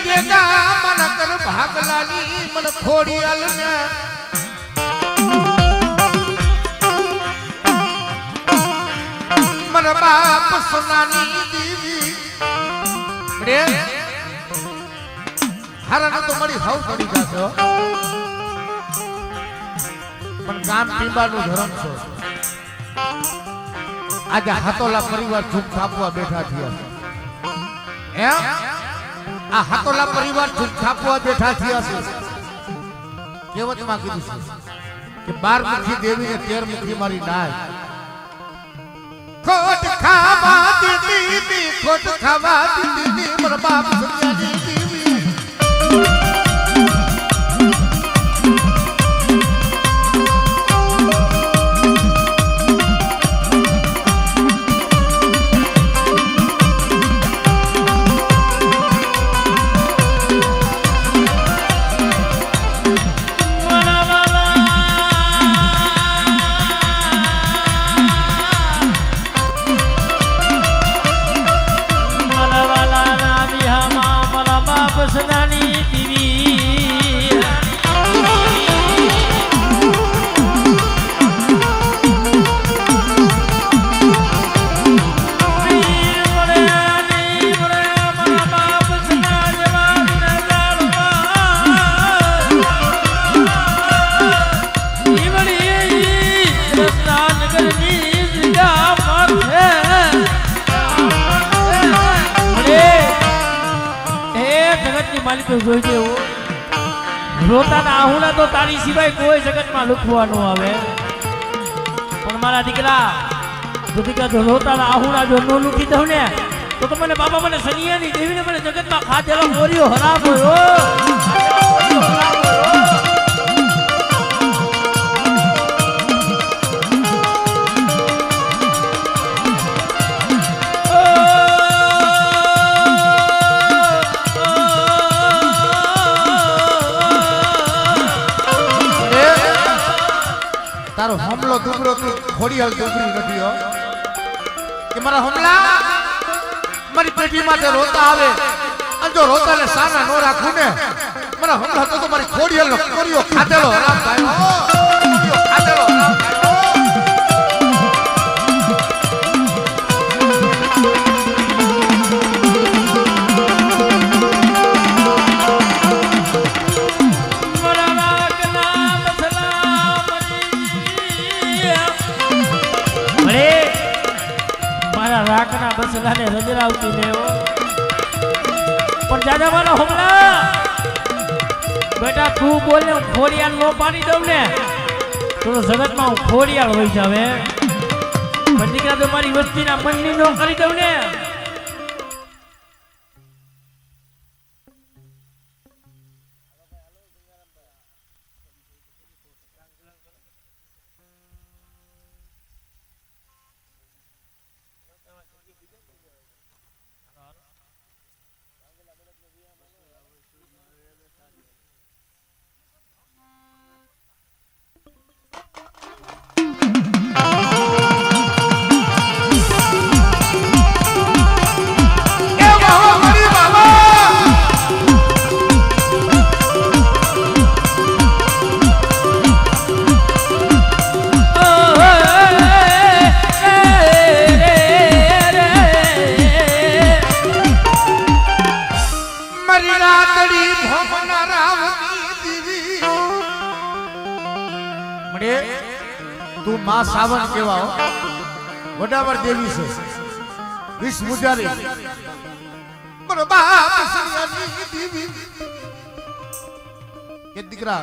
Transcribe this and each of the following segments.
દેગા મન કર ભાગલાની મન ખોડિયાલ ને મન બાપ સોનાની દેવી રે હારા તો મારી હાવ પડી જાશો પણ ગામ પીબાનું ધર્મ છે આજે હાતોલા પરિવાર ઝૂક છાપવા બેઠા થયા છે એમ આ હાતોલા પરિવાર ઝૂક છાપવા બેઠા થયા છે કહેવતમાં કીધું છે કે 12 મુખી દેવી ને 13 મુખી મારી નાય ખોટ ખાવા દીધી ખોટ ખાવા દીધી મારા બાપ સત્યાજી દેવી રોતાના આહુડા તો તારી સિવાય કોઈ જગતમાં લુખવા ન આવે પણ મારા દીકરા જો રોતાના આહુડા જો ન લુખી દઉં ને તો મને બાબા મને સનિયાની દેવીને મને જગતમાં ખાધેલો મોરિયો હરામ હોય તારો હમલો દુબળો તું ખોડિયાલ દુબળી નથી હો કે મારા હમલા મારી પેટીમાં તે રોતા આવે અને જો રોતાને સાના નો રાખું ને મારા હમલા તો મારી ખોડિયાલનો કોરિયો ખાધેલો હરામ થાય ખાધેલો હરામ થાય રાખના બસલાને રજરાવતી લેવો પણ દાદા મારો હમલા બેટા તું બોલને હું ખોડિયાલ નો પાડી દઉં ને તો જગતમાં હું ખોડિયાલ હોઈ જાવે પણ દીકરા તો મારી વસ્તીના મનની નો કરી દઉં ને તું માં સાવન કેવા હો વડાવર દેવી છે વિષ મુજારી મારો બાપ સરિયાની દેવી કે દીકરા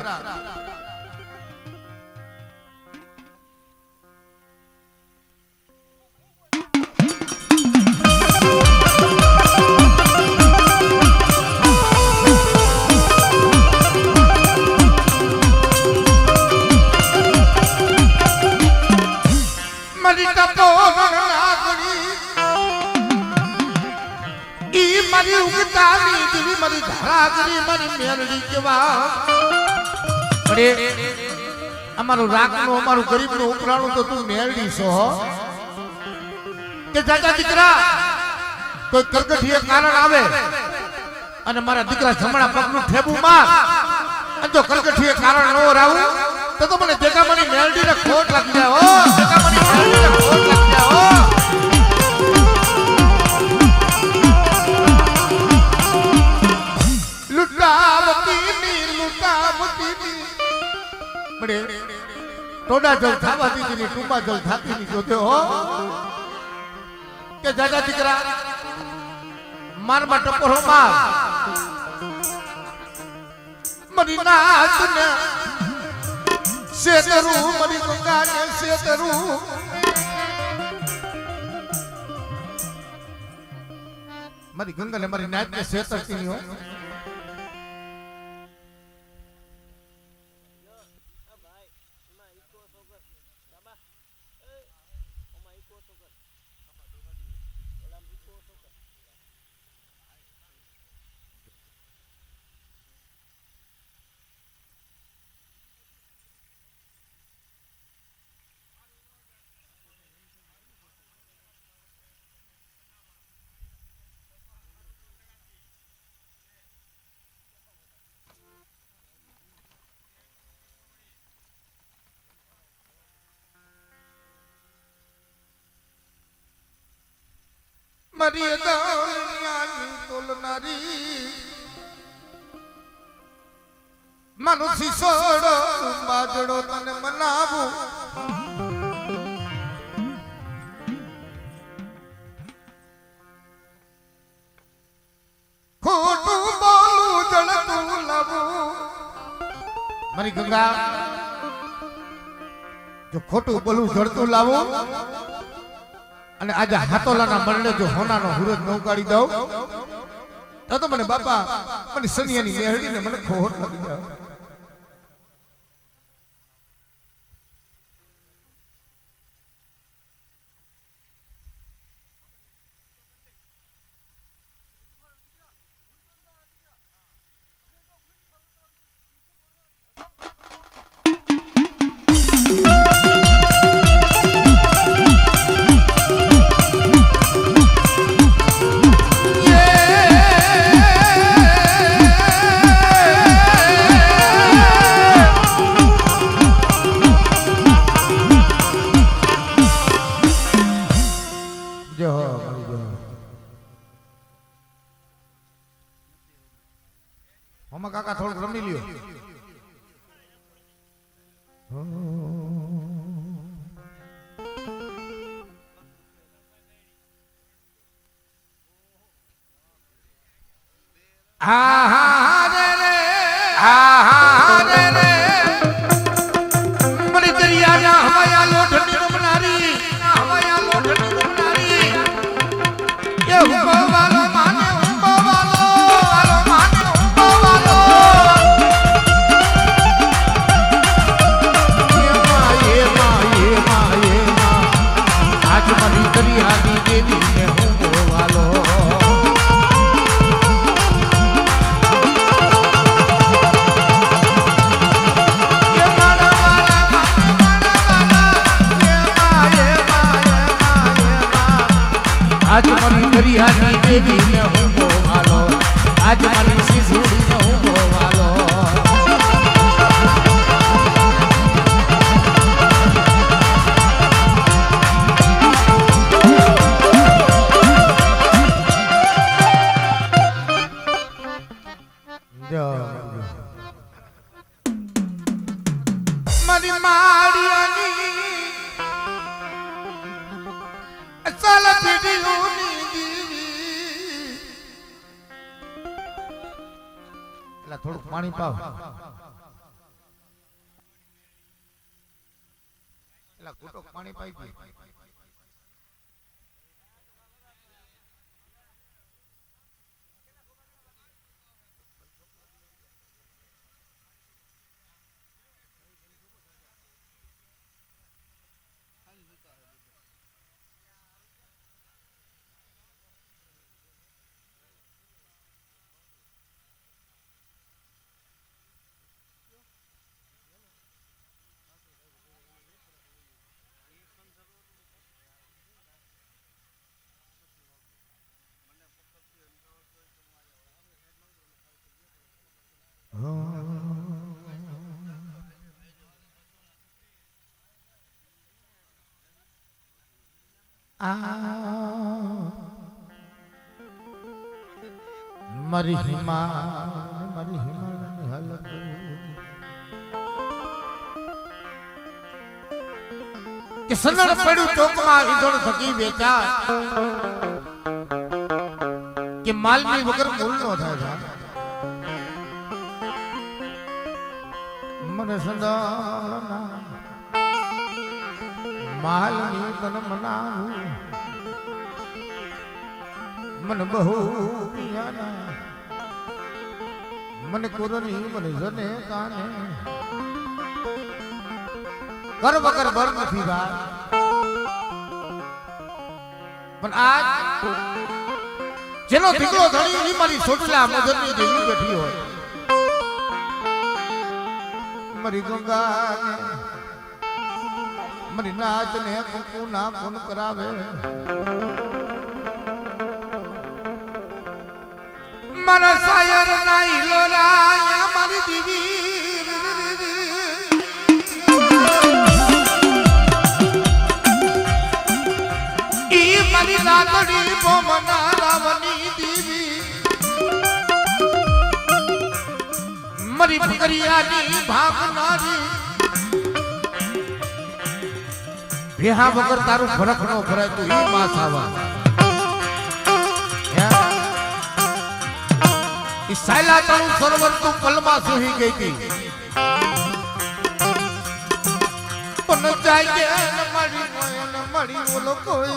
મારી ઉગતાની દેવી મારી ધારાગરી મારી મેલડી કેવા અરે અમારું રાખનું અમારું ગરીબનું ઉપરાણું તો તું મેલડી છો કે જાજા દીકરા કોઈ કરકઠીય કારણ આવે અને મારા દીકરા જમણા પગનું ઠેબુ માર અને જો કલકઠીએ કારણ ન રાવું તો મને દેખામણી મેલડીને ખોટ લાગી જાય હો દેખામણી મેલડીને ખોટ લાગી જાય હો લૂટાવતીની બડે ટોડા જલ થાવા દીધી ટુંબા જલ થાતી ની જોતે હો કે જાજા દીકરા મારમાં ટપોરો માર મરી નાથ ને શેતરું મરી ગંગા ને શેતરું મારી ગંગા ને મારી નાથ ને શેતરતી ની હો મરી દુનિયાની તોલનારી મનુષ્ય સોડો બાજડો તને મનાવું ખોટું બોલું જળતું લાવું મારી ગંગા જો ખોટું બોલું જળતું લાવું અને આજે હાતોલાના મરણે જો હોનાનો હુરજ ન ઉગાડી દઉં તો મને બાપા મને સનિયાની મેહડીને મને ખોટ લાગી જાય કાકા થોડું રમી લ્યો હા હા રે રે હા હા રે રે મને દરિયાના હવાયા લોઢની રમનારી હવાયા લોઢની રમનારી એ હુકો વાલો માને હુકો વાલો વાલો માને હુકો વાલો આજ મારી દરિયાની દેવીને હુકો વાલો आज मारी दरियानी देवी ने हूँ बोवालो आज मारी सिसुड़ी ने हूँ बोवालो मारी माड़ियानी चल થોડું પાણી પાવ એલા કુટો પાણી પાઈ પી મારી હિમાલની હાલત કે સનડ પડ્યું ચોકમાં ઈંધણ થકી વેચા કે માલની વગર મૂલ નો થાય મને સંદાના માલની તન મનાવું મને બહુ પિયાના મને કોરની મને જને કાને કર વગર બર નથી ભાઈ પણ આજ જેનો દીકરો ધણી ની મારી સોટલા મજરની દેવી બેઠી હોય મારી ગંગા ને મારી નાચ ને કુકુ ના ફોન કરાવે મારા શાયર ના ઈલોરા મારી દીવી ઈ મારી રાતડી બોમના રાવની દીવી મારી પકરિયાની ભાગનારી બેહા વગર તારું ફરક નો ભરાય તો ઈ માસ આવા ઈ સાયલા તારું સરોવર તું પલમાં સુહી ગઈ હતી પણ જાય કે મળી ઓલો કોઈ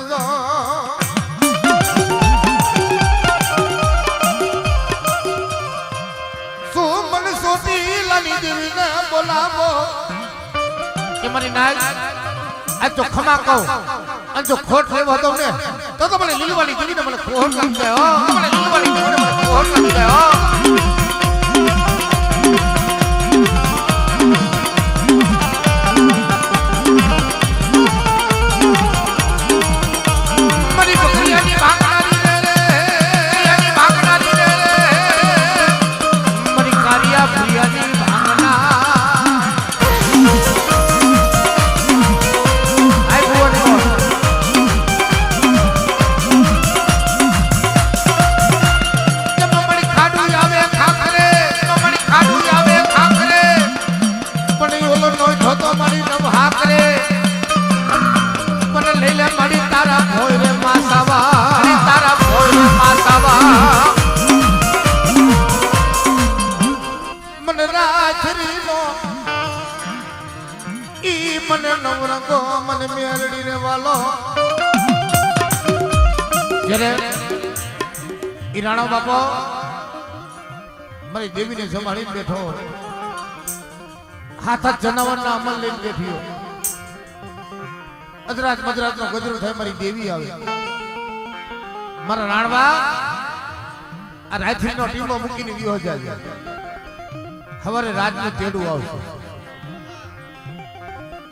શું મને સોતી લાની દેવીને બોલાવો કે મારી નાય આ જો ખમા કહું અને જો ખોટ લેવા દઉં ને તો મને લીલવાની દેવીને મને ખોટ લાગી જાય મને લીલવાની દેવીને મને ખોટ લાગી જાય મને નવરંગો મને મેલડી રે વાલો જ્યારે ઈ રાણા બાપો મારી દેવીને જમાડીને બેઠો હાથ જનાવરના અમલ લઈને બેઠ્યો અજરાત મજરાત નો ગજરો થાય મારી દેવી આવે મારા રાણવા આ રાયથી નો ટીમો મૂકીને ગયો જાય હવારે રાજનું તેડું આવશે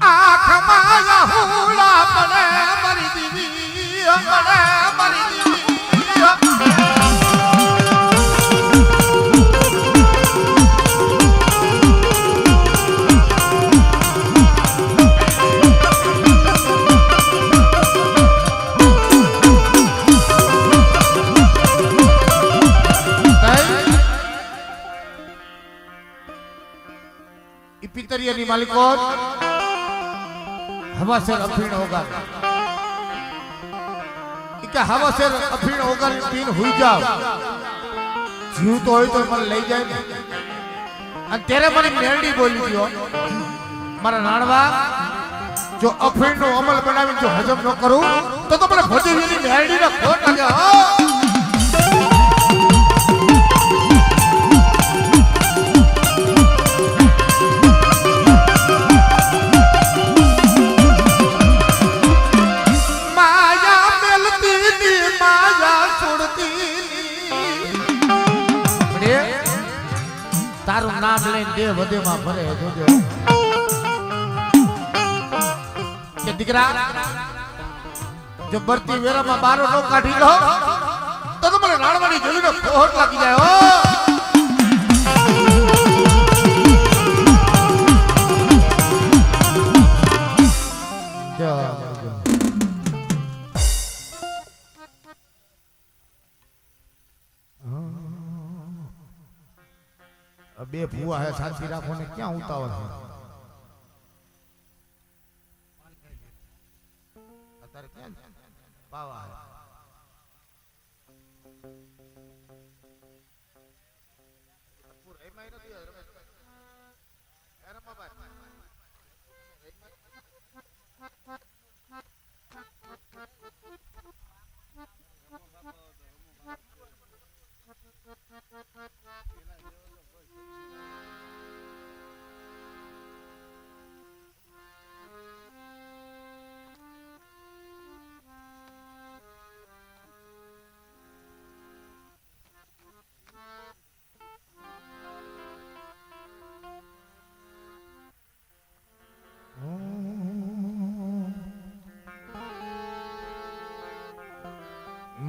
આખમાં હુલા પડે મારી દીવી પડે મારી દીવી ઈ પિતરિયાની માલિકો हवा से अफीण होगा क्या हवा से अफीण होगा पीन हुई जाओ जीव तो होय तो मन ले जाए અને तेरे મને મેરડી બોલી ગયો મારા નાણવા જો અફીણ નો અમલ બનાવી જો હજમ ન કરું તો મને ભોજવીની મેરડી ને ખોટ લાગે તારું નામ લઈને દેહ વધેમાં ભરે જોજો કે દીકરા જો બરતી વેરામાં બારો નો કાઢી લો તો મને રાણવાની જોઈને ખોટ લાગી જાય બે ભૂવા હે શાંતિ રાખો ને ક્યાં ઉતાવળ છે અત્યારે ક્યાં પાવા હે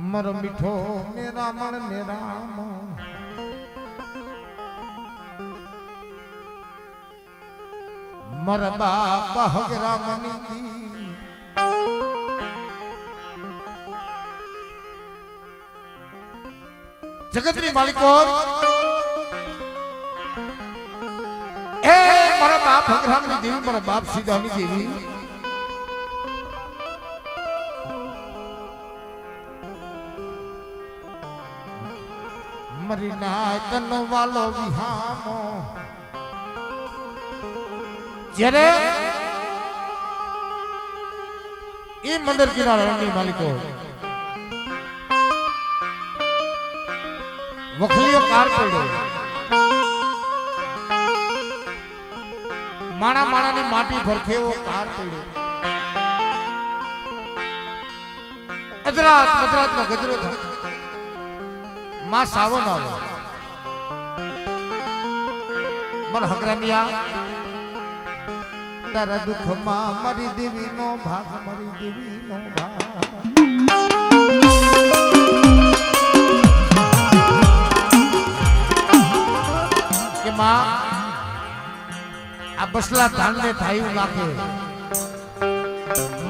મર મીઠો મેરા મણ મેરા મર બાપ હગરા મની જગતની માલિકો એ મારા બાપ હગરામની દેવી મારા બાપ સીધાની દેવી મરી ના તન વાલો વિહામો જ્યારે એ મંદિર કિનારાની માલિકો વખલીઓ કાર પડ્યો માણા માણાની માટી ભરખેવો કાર પડ્યો અજરાત મજરાતનો ગજરો થાય માં સાવન આવો મન હકરામિયા તારા દુઃખમાં મારી દેવીનો ભાગ મારી દેવીનો ભાગ કે માં આ બસલા ધાનને થાયું નાખે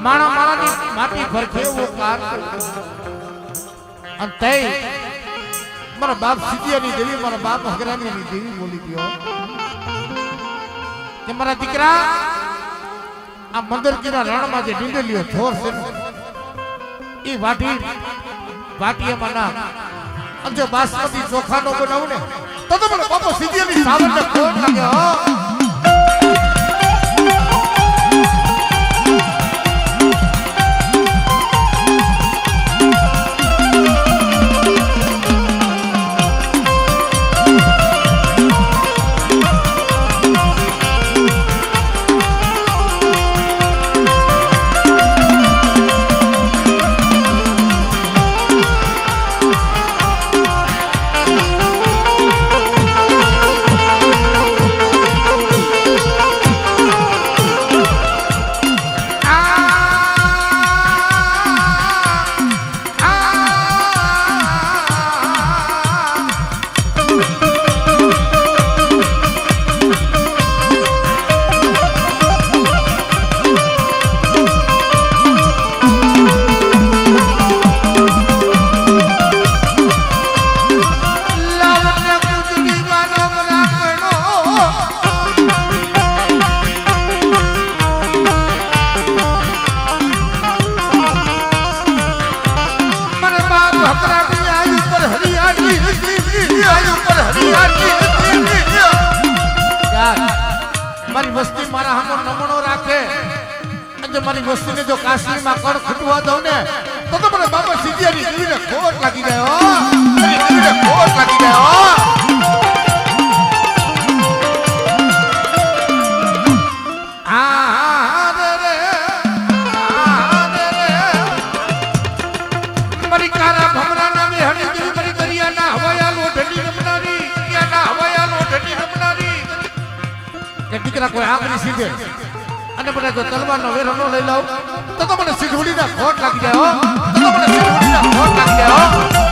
માણા માણાની માટી ભરખે એવો કાર અને તઈ મારા બાપ સિદ્ધિયાની દેવી મારા બાપ હગરામીની દેવી બોલી ગયો કે મારા દીકરા આ મંદિર કિના રણમાં જે ડીંડલીઓ થોર છે એ વાટીયામાં ના અને જો બાસમતી ચોખાનો બનાવું ને તો મને બાપો સિદ્ધિયાની સાવરને ખોટ લાગે હો મારી વસ્તી મારા હામો નમણો રાખે અને મારી વસ્તીને જો કાશીમાં કણ ખૂટવા દઉં ને તો મને બાબા સિદ્ધિયાની દેવીને ખોટ લાગી જાય હો મારી દેવીને ખોટ લાગી જાય હો મારી કારા ભમરા નામે હણી દેવી મારી દરિયાના હવાયા લોઢની રમનારી દરિયાના હવાયા લોઢની રમનારી કે દીકરા કોઈ આંગળી સીધે અને મને જો તલવારનો વેરો ન લઈ લઉં તો મને સીધુડીના ખોટ લાગી જાય હો તો મને સીધુડીના ખોટ લાગી જાય હો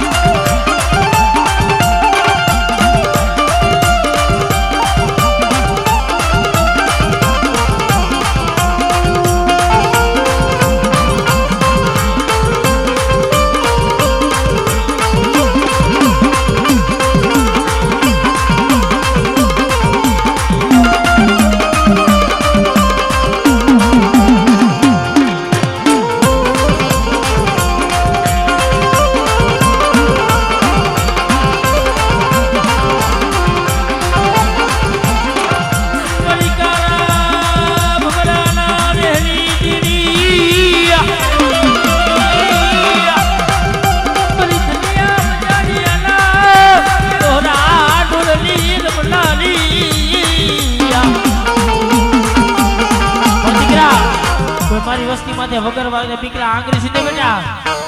માથે વગર વાગે દીકરા આંગળી સીધે બેટા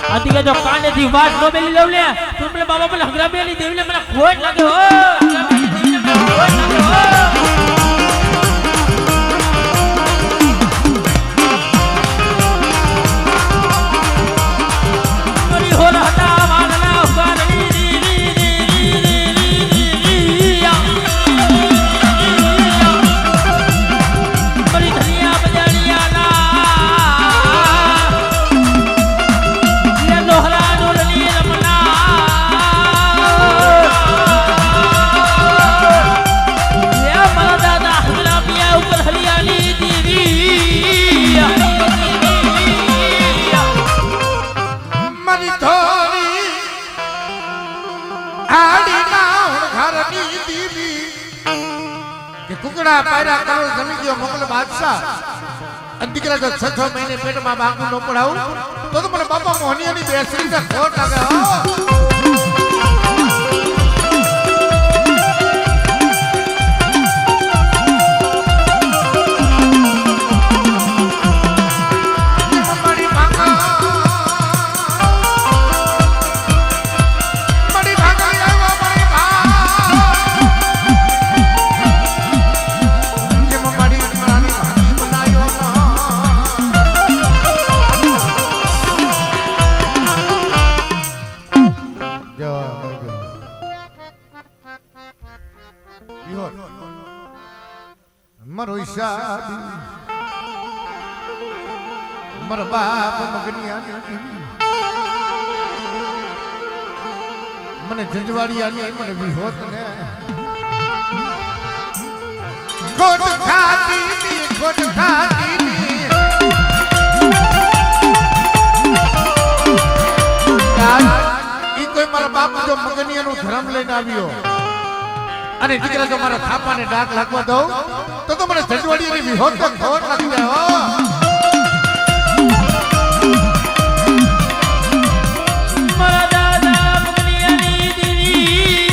આથી જો કાનેથી વાત નો બેલી લવ લે તું પેલા બાબા પેલા હગરા બેલી દેવીને મને ખોટ લાગે હો હગરા બેલી દેવીને મને ખોટ લાગે હો पैरा करो जमी गयो मोगल बादशाह દીકરા જો 6 મહિને પેટમાં બાંગું ન પડાવું તો મને બાપા મોહનિયાની બેસરી ને ખોટ લાગે હો मर बाप मगनिया मने जंजवाड़िया मने विहोत ने खोट खाती ई कोई मारा बाप जो मगनिया नु धर्म लઈને આવ્યો અને દીકરા જો મારા થાપાને ડાક લાગવા દઉં તો મને જંજવાડીની વિહોત તો ખોટ લાગી જાય હો મારા દાદા મગનિયાની દેવી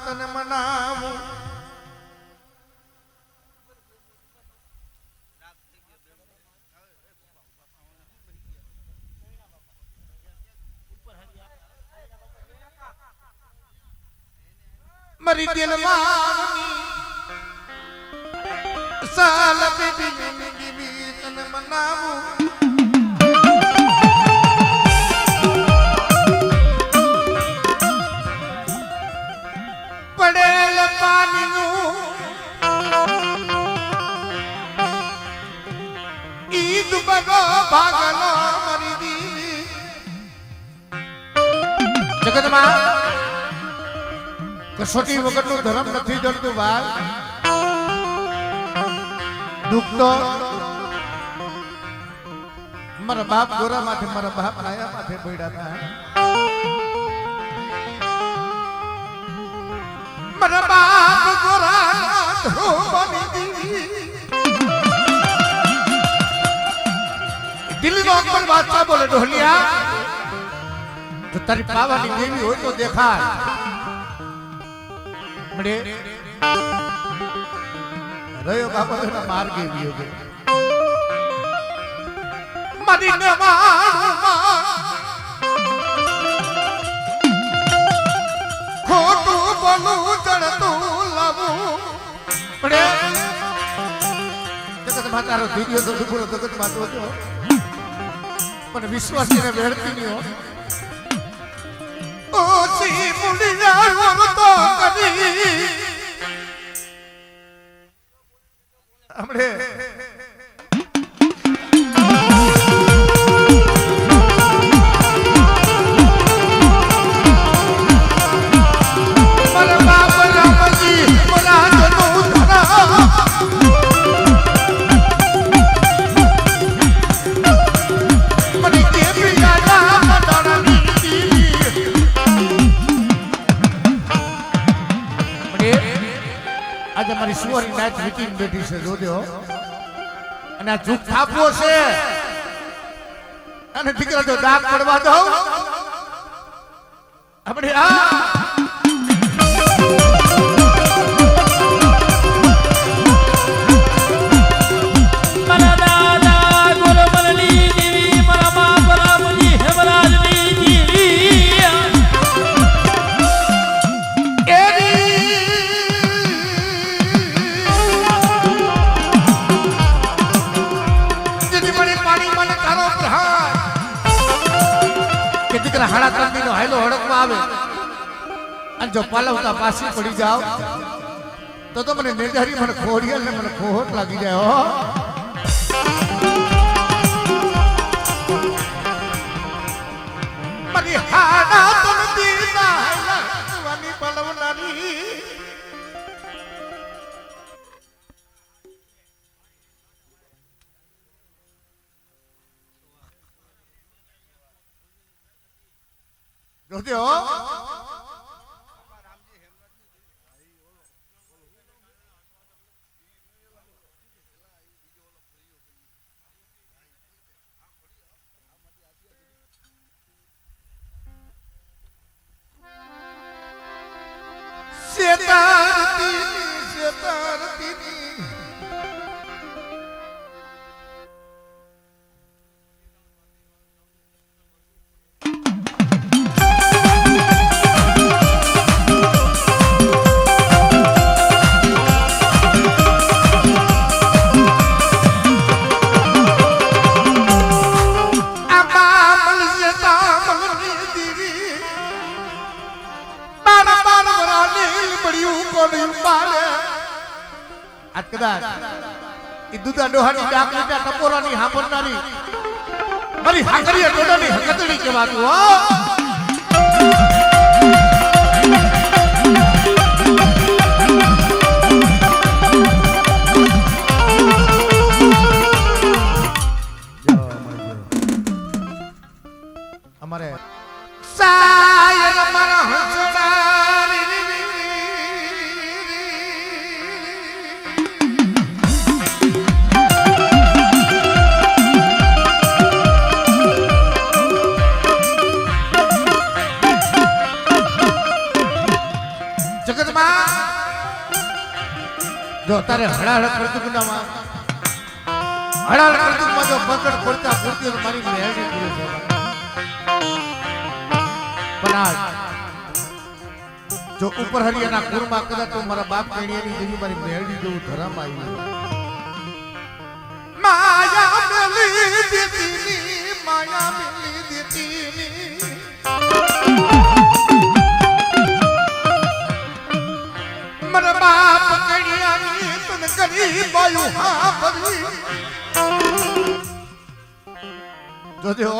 તને મનાવું મરી દિલવારની સાલ બીબી તને મનાવું પડેલ પાણીનું ઈદ બગો ભાગલો મરી દીવી જગતમાં કસોટી વગરનું ધર્મ નથી જડતું ભાઈ દુઃખ તો મારા બાપ ગોરા માથે મારા બાપ આયા માથે પડ્યા હતા મારા બાપ ગોરા ધ્રુવની દીવી દિલ્હીનો અકબર બાદશાહ બોલે ઢોલિયા જો તારી પાવાની દેવી હોય તો દેખાય મળે રહ્યો બાપા માર્ગે ગયો મદીને વાળમાં ખોટું બોલું જડતું લાવું મળે જગત માતારો ધીર્યો તો દુબળો જગત માતો જો પણ વિશ્વાસીને વેડતી નહીં હો ઓછી મુડી જાળવો તો કરી હમણે આજે મારી સુવારી નાચ વીટીને બેઠી છે જોજો અને આ જુગ થાપવો છે અને દીકરા જો દાગ પડવા દઉં આપણે હાડા તંદી નો હાયલો હડકમાં આવે અને જો પાલવતા પાછી પડી જાવ તો મને નિર્ધારી મને ખોડિયાલ ને મને ખોટ લાગી જાય હો મારી હાડા તંદી ના હાયલાની પાલવનાની જોજો શેતારતી દૂધા ડોહાની ડાકલી ટપોરાની હાંભળનારી મારી હાકરીયા ડોડાની હકતડી કહેવાતું હો અમારે સાયર મારા હંસડા જો તારે હળાહળ કરતુકમાં હળાહળ કરતુકમાં જો પકડ પડતા પૂરતી મારી મેળવી પૂરી છે પણ આજ જો ઉપર હરિયાના કુરમાં કદાચ તો મારા બાપ કેણીયાની જેવી મારી મેળવી જેવું ધરામ આવ્યું માયા મેલી દીતીની માયા મેલી દીતીની મારા બાપ કેણીયાની તને કરી બાયું હા ભરી જોજો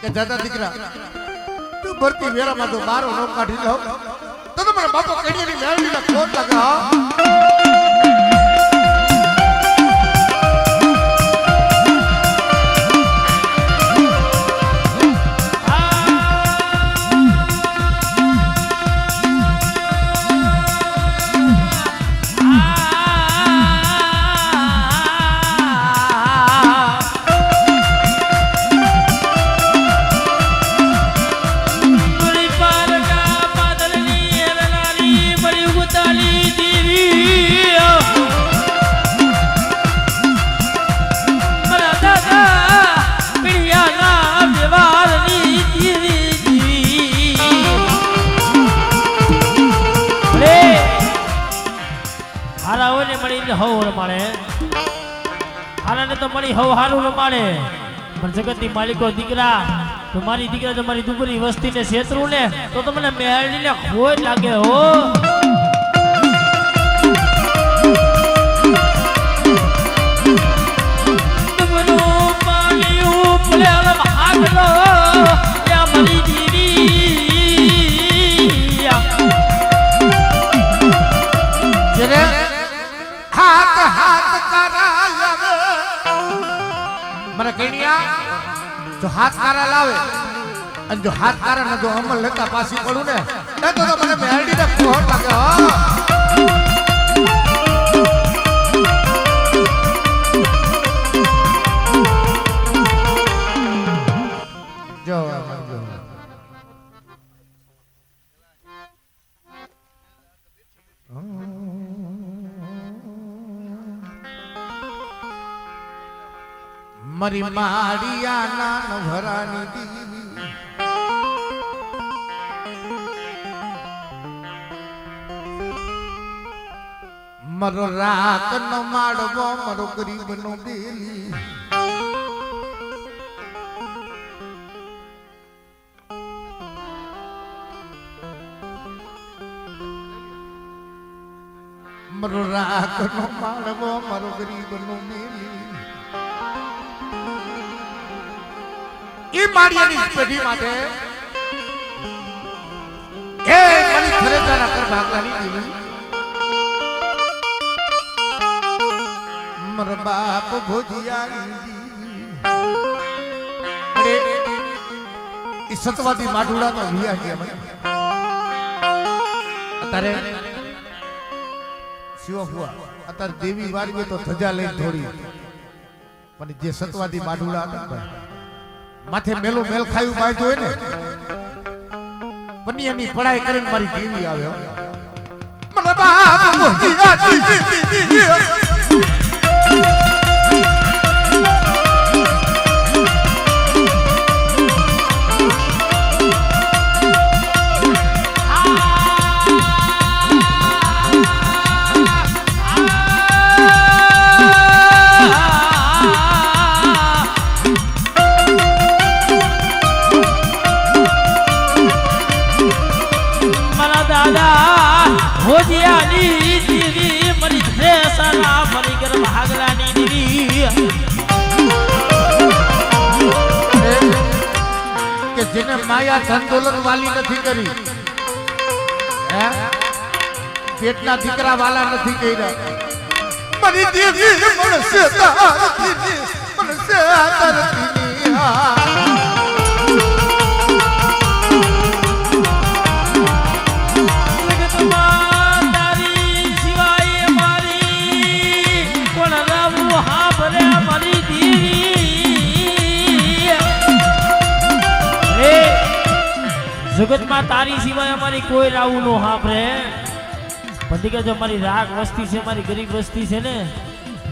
કે દાદા દીકરા તું ભરતી વેરામાં તો બારો નો કાઢી લો તો મારા બાપો કેણીયાની મેળવીને ખોટ લગા હવ રમાડે હારાને તો મળી હવ હારું રમાડે પણ જગતની માલિકો દીકરા તો મારી દીકરા જો મારી દુબરી વસ્તીને છેતરું ને તો મને મેળવીને ખોટ લાગે હો દુબરું પાલ્યું પ્લેલ ભાગલો યા મારી દીવી જરે हाथ हाथ करा लावे मरे केणिया जो हाथ करा लावे અને જો હાથ કરા ને જો અમલ લેતા પાછી પડું ને તો મને મેરડી ને ખોટ લાગે હો મારી માળિયા નાન ભરાની દીવી મારો રાત નો માડવો મારો ગરીબ નો બેલી મારો રાત નો માડવો મારો ગરીબ નો બેલી ઈ માળિયાની પેઢી માટે એ મારી ખરેખર કર ભાગલાની દીવી મારો બાપ ભોજિયા અરે ઈ સતવાદી માઢુડા નો વિયા ગયા મને અત્યારે શિવફુઆ અત્યારે દેવી વાળીએ તો ધજા લઈને થોડી પણ જે સતવાદી માઢુડા હતા માથે મેલું મેલ ખાયું બાજુ હોય ને બની એની પડાઈ કરીને મારી દેવી આવ્યો મને બાપ ભોજિયા ભોજિયાની દીવી મારી ફેસના મારી ઘર ભાગલાની દીવી કે જેને માયા ધન દોલત વાલી નથી કરી હે પેટના દીકરા વાલા નથી કર્યા મારી દેવી મનસે તારતી મનસે તારતી જગતમાં તારી સિવાય અમારી કોઈ રાવું નો સાંભળે બધી કે જો મારી રાગ વસ્તી છે મારી ગરીબ વસ્તી છે ને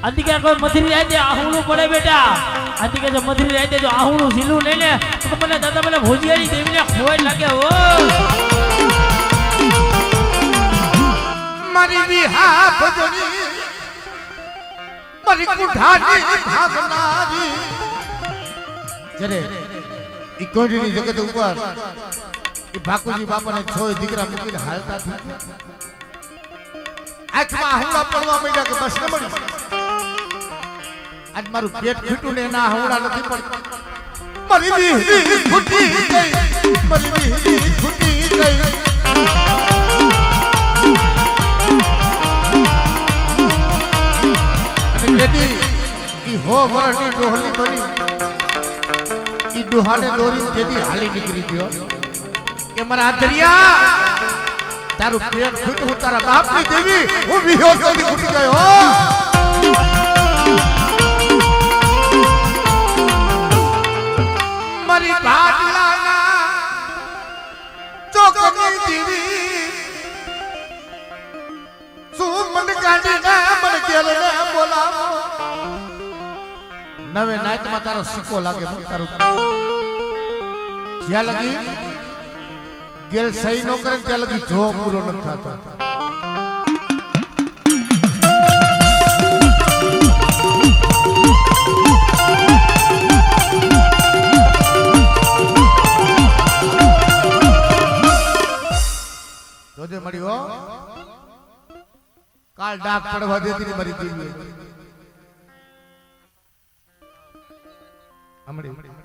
આથી કે કોઈ મધરી રાતે આહુણું પડે બેટા આથી કે જો મધરી રાતે જો આહુણું ઝીલું લઈ ને તો મને દાદા મને ભોજિયાની દેવીને ખોય લાગે હો મારી વિહા ભજની મારી કુઠાની ભાગનારી જરે ઈ કોઈની જગત ઉપર ઈ ભાકુજી બાપાને છોય દીકરા મૂકીને હાલતા થી આંખમાં આહુડા પડવા માંડ્યા કે બસ ન મળી આજ મારું પેટ ફૂટ્યું ને એના આહુડા નથી પડતા મારી વીહી ફૂટી ગઈ મારી વીહી ફૂટી ગઈ અને જેથી ઈ હો વરણી ડોહલી બની ઈ ડોહાને દોરી જેથી હાલી નીકળી ગયો કે મારા આદરિયા તારું પેટ ફૂટ્યું તારા બાપની દેવી હું વિહો જોડી ફૂટી ગયો મારી ભાગલાના ચોકની દેવી શું મન કાઢીને મન કેલે બોલાવો નવે નાઈટમાં તારો સિક્કો લાગે તારું જ્યાં લગી ગેલ સહી નો કરે ત્યાં લગી જો પૂરો ન થતો જોજે મળ્યો કાલ ડાક પડવા દેતી મારી દેવી હમણી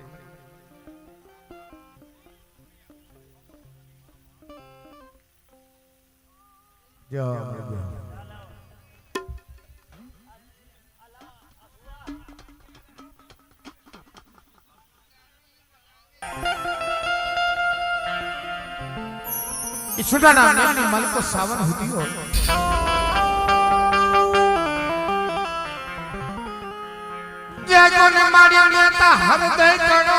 જો ઈશ્વરના નામની માલિકો સાવન હોતી હો જે કોને માર્યો નેતા હૃદય કણો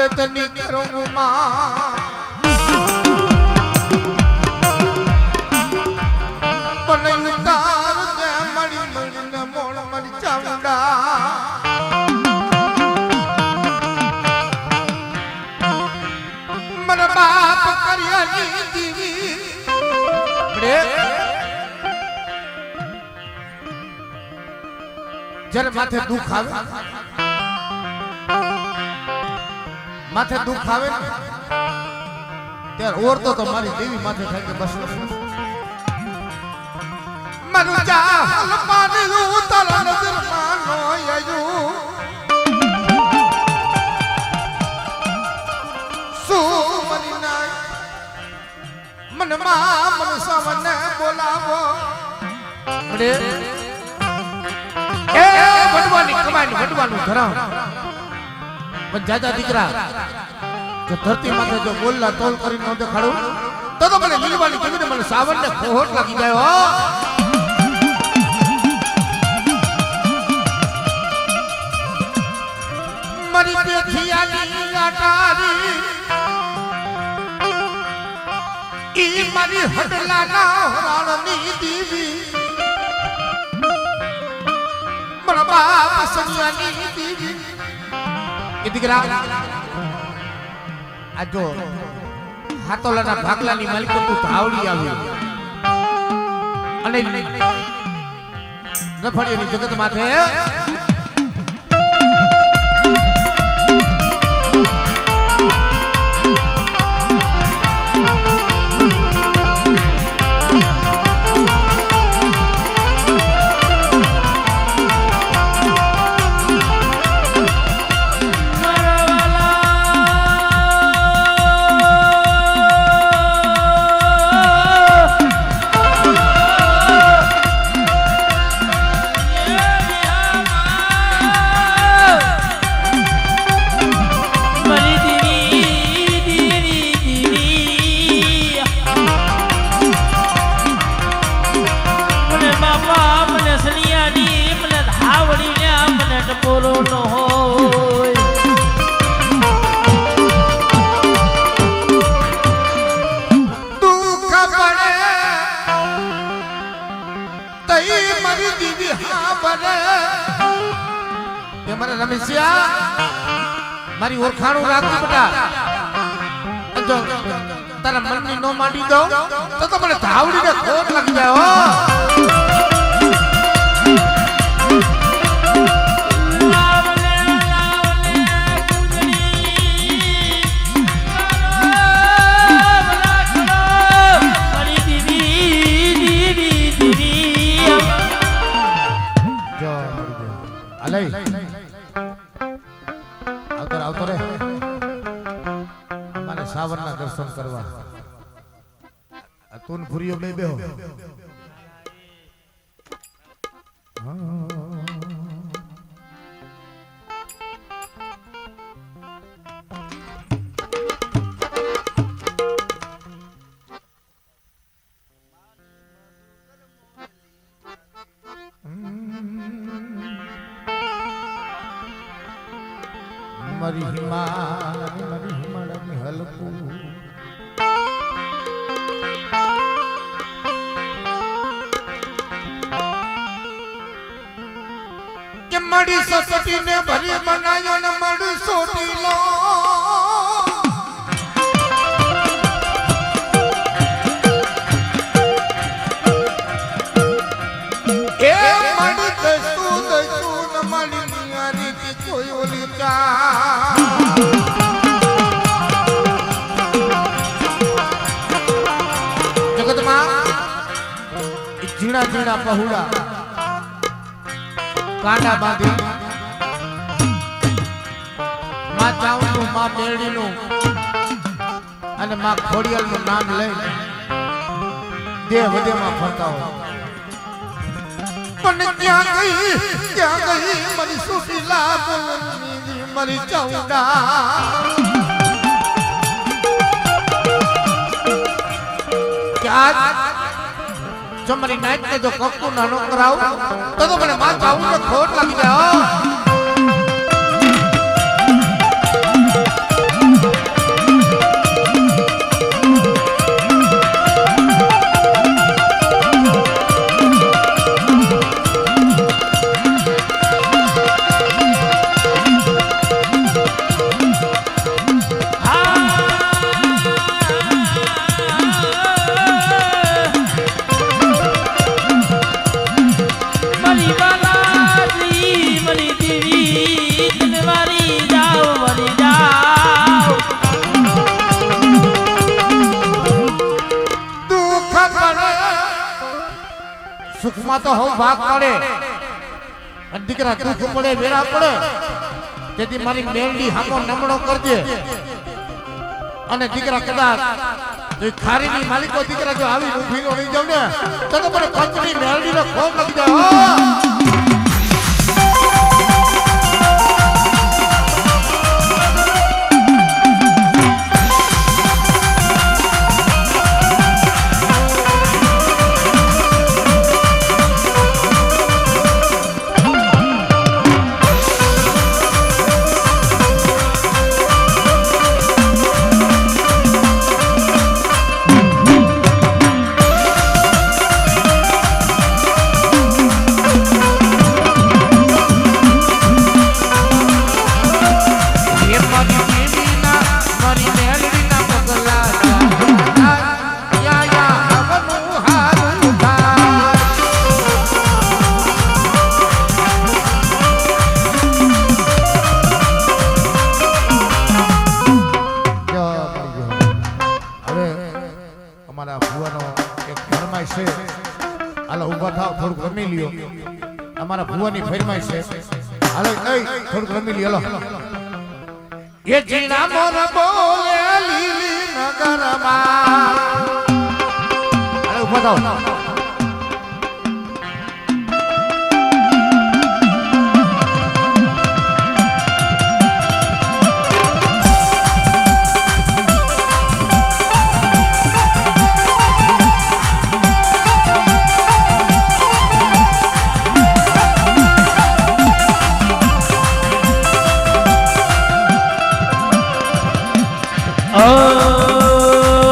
તની કરું માં માથે દુઃખ આવે, માથે દુઃખ આવે ને ત્યારે ઓરતો તો મારી દેવી માથે થાય કે બસ મનુ ચાહલ પાનલું તારા નજર માનો આયુ સુમની ના મનમાં મન સાવને બોલાવો રે એ વડવાની કમાઈને વડવાનું ધરાવ પણ જાજા દીકરા જો ધરતી માથે જો બોલલા તોલ કરીને ન દેખાડું તો મને લીલવાની કીધું મને સાવનને ખોટ લાગી ગયો હો મારી પેઠિયાની આટારી ઈ મારી હડલાના હરાણની દીવી મારા બાપ સનિયાની દીવી એ દીકરા આ જો હાતોલાના ભાગલાની માલિકો તું ધાવડી આવી અને રફડિયાની જગત માથે મારી ઓળખાણું રાખી બેટા જો તારા મનની નો માંડી દઉં તો મને ધાવડીને ખોટ લાગી જાય હો આવતો રે અમારે સાવરના દર્શન કરવા તું ભૂરીઓ બે બેહો મારી હિમાળની હલકું કે મડી સસટીને ભરી બનાયો ને મડી સોટી લો એ મડી દસતું ને મડી નિયારી કી કોઈ ઓલી જગતમાં ઝીણા ઝીણા પहुડા કાંડા બાંધી માં ચાવનું માં મેરડીનું અને માં ખોડિયાલનું નામ લઈ દેહ વધેમાં ફરતા હોય પણ ક્યાં ગઈ મારી સુશીલા બોલની મારી ચાઉડા જો મારી નાઈટ ને જો કપકુ નાનો કરાવ તો મને માં ચાઉને ખોટ લાગી જાય દુઃખમાં તો હું ભાગ પડે અને દીકરા દુઃખ પડે વેરા પડે તેથી મારી મેરડી હામો નમણો કરજે અને દીકરા કદાચ જો ખારીની માલિકો દીકરા જો આવી ઊભી નો રહી જાવ ને તો મને કંચની મેરડીનો ખોમ લાગી જાય અમારા ભુવાની ફરમાઈશ છે હાલો થોડુંક રમી લ્યો એ જીણા મોર બોલે લીલી નગરમાં હાલો ઉભા થાઓ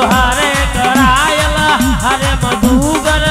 હરે કરાયેલા હરે મધુગર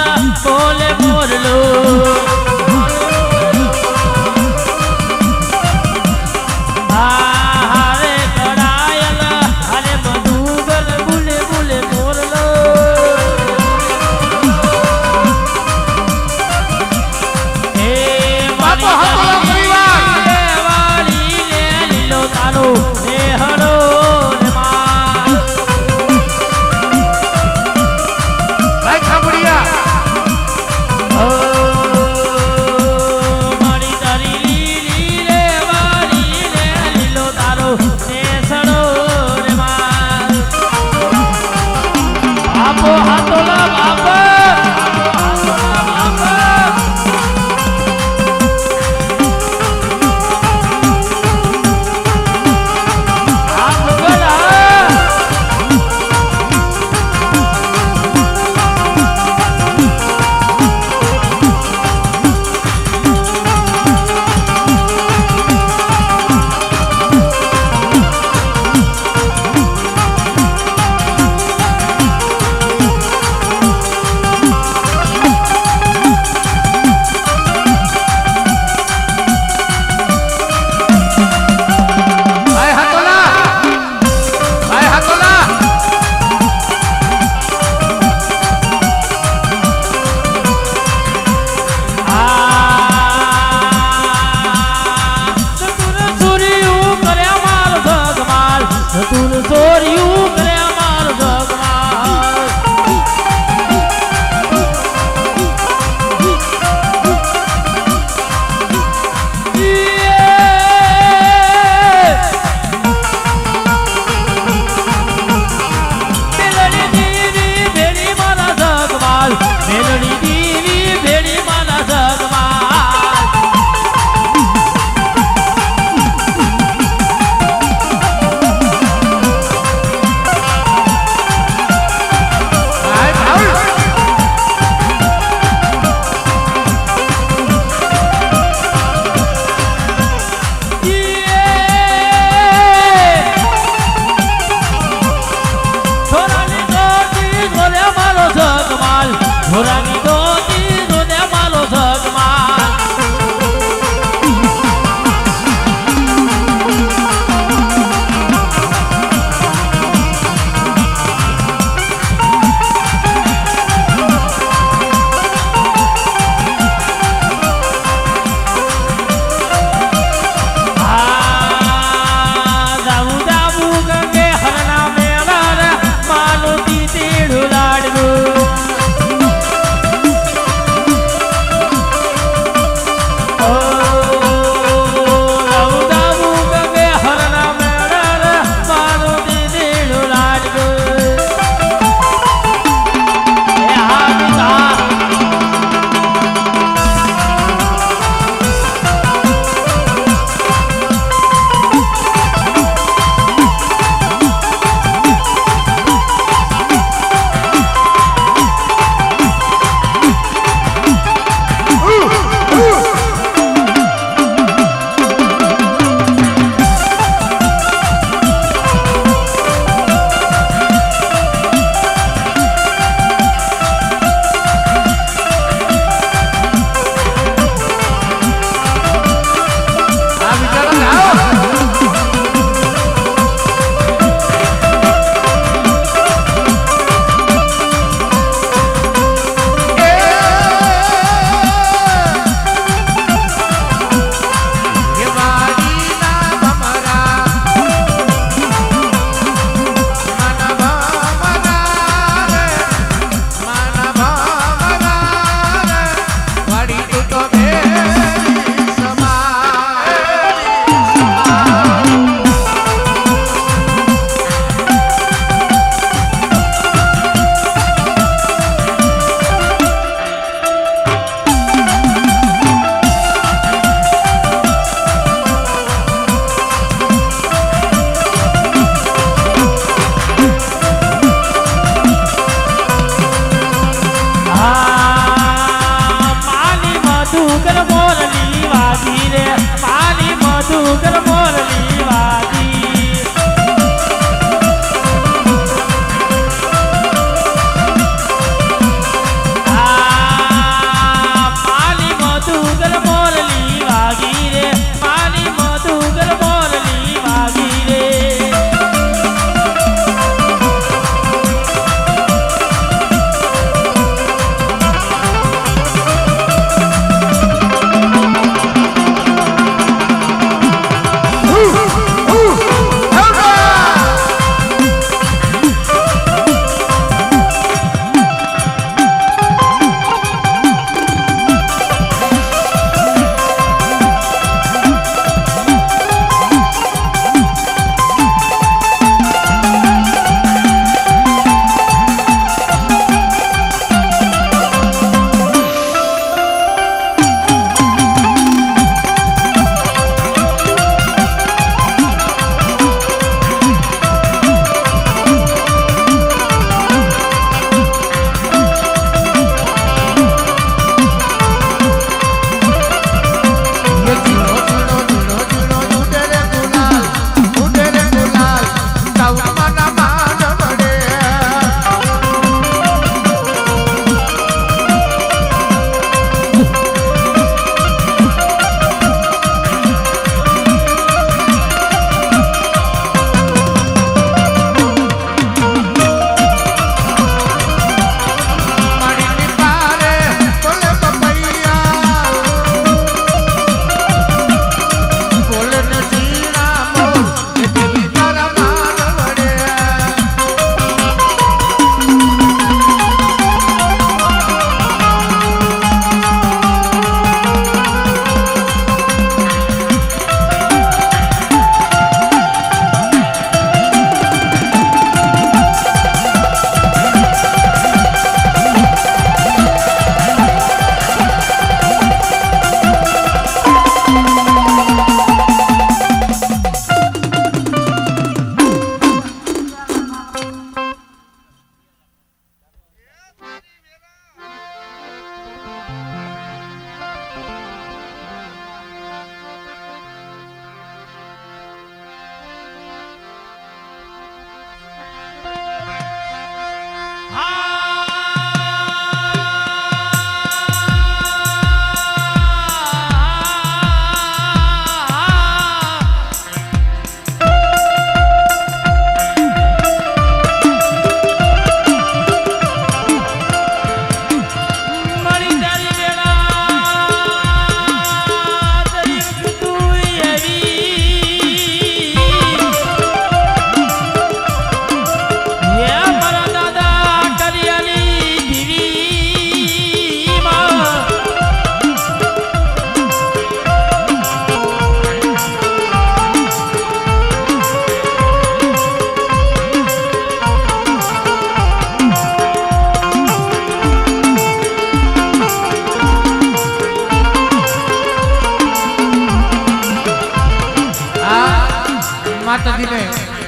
માતાજીને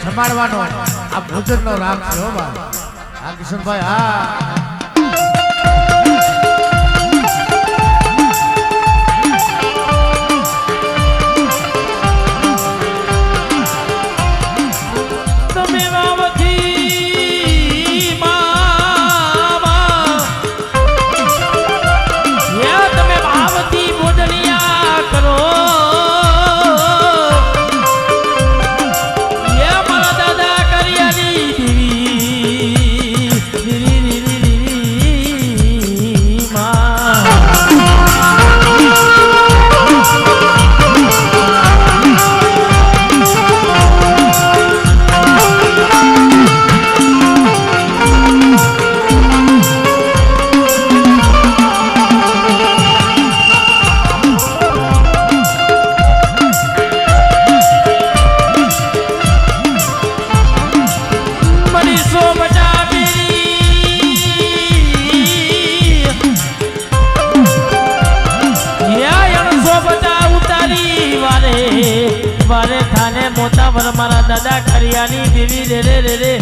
જમાડવાનો આ ભોજનનો રાગ છે હો બા. હા કિશનભાઈ હા. મારે થાને મોટા વર મારા દાદા કરિયાની દેવી રે રે રે રે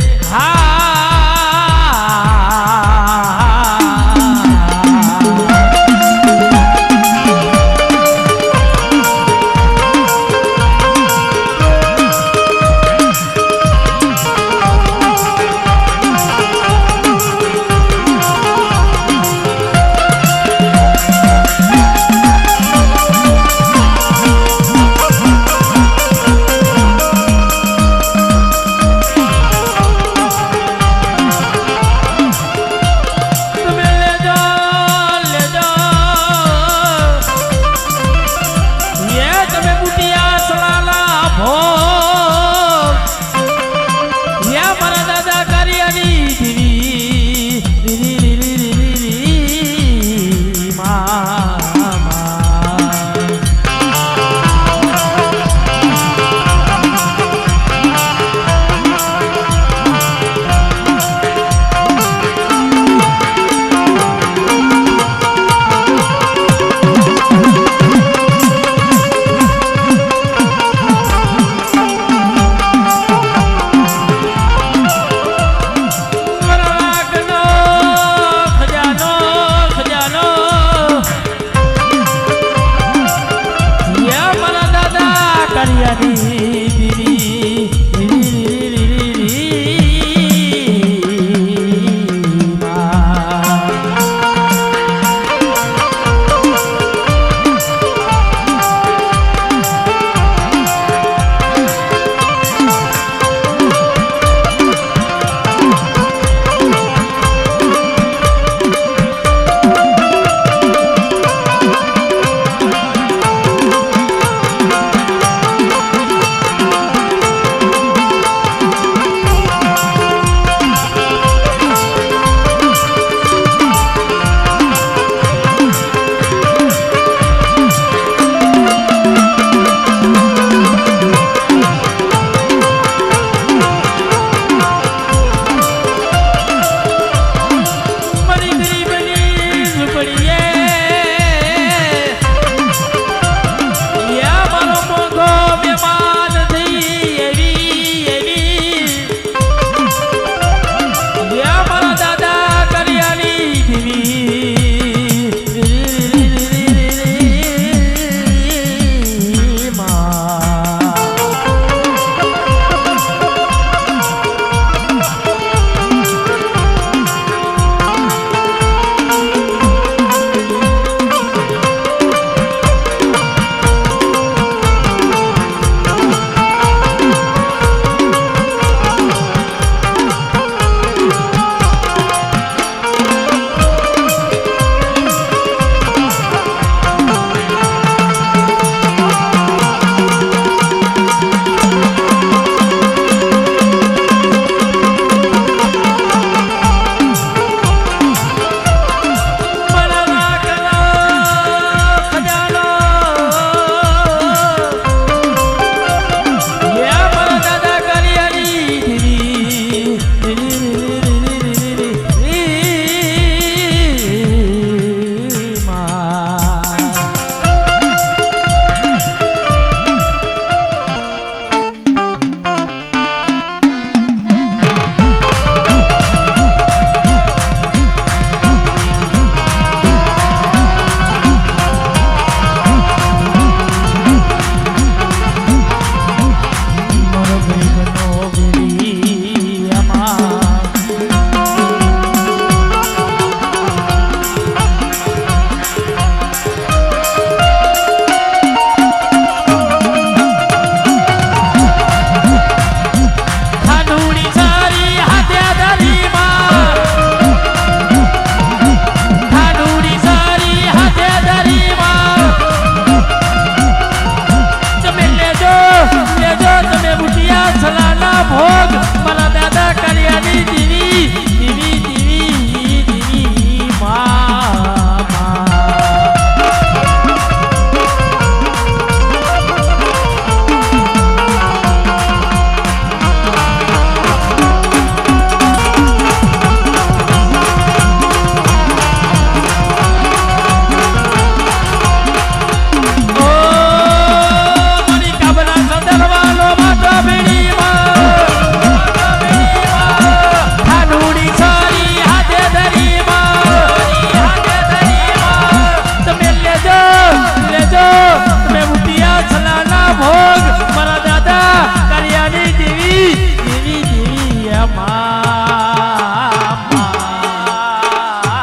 કરિયાની